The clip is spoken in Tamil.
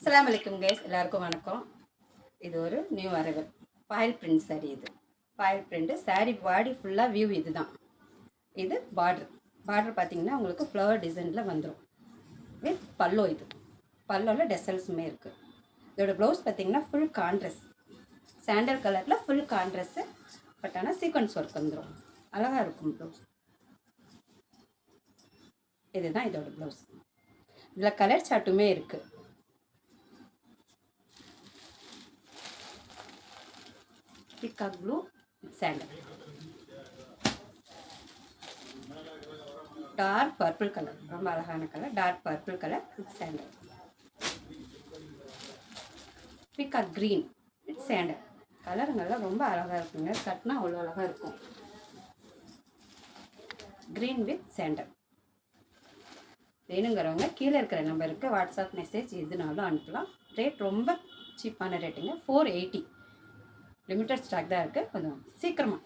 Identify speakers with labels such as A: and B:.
A: அஸ்ஸலாமு அலைக்கும் கைஸ், எல்லாருக்கும் வணக்கம். இது ஒரு new arrival foil print sari. இது ஃபாயில் பிரிண்ட் சாரீ பாடி ஃபுல்லாக வியூ. இதுதான் இது பார்டர் பார்த்தீங்கன்னா உங்களுக்கு ஃப்ளவர் டிசைனில் வந்துடும் வித் பல்லோ. இது பல்லோவில் டெசல்ஸுமே இருக்குது. இதோட ப்ளவுஸ் பார்த்தீங்கன்னா ஃபுல் கான்ட்ராஸ்ட் சாண்டல் கலரில் ஃபுல் கான்ட்ராஸ்ட்டு. பட் ஆனால் சீக்வன்ஸ் ஒர்க் வந்துடும், அழகாக இருக்கும் ப்ளவுஸ். இதுதான் இதோட ப்ளவுஸ். இதில் கலர் சார்ட்டுமே இருக்குது. Peacock blue sandal, dark purple colour, ரொம்ப அழகான கலர். Dark purple colour with sandal. Peacock green with sandal. கலருங்கள்லாம் ரொம்ப அழகாக இருக்குங்க. கட்டினா அவ்வளோ அழகாக இருக்கும். Green with sandal. வேணுங்கிறவங்க கீழே இருக்கிற நம்பருக்கு வாட்ஸ்அப் மெசேஜ் எதுனாலும் அனுப்பலாம். ரேட் ரொம்ப சீப்பான ரேட்டுங்க. 480. லிமிட்டட் ஸ்டாக் தான் இருக்குது. கொஞ்சம் சீக்கிரமாக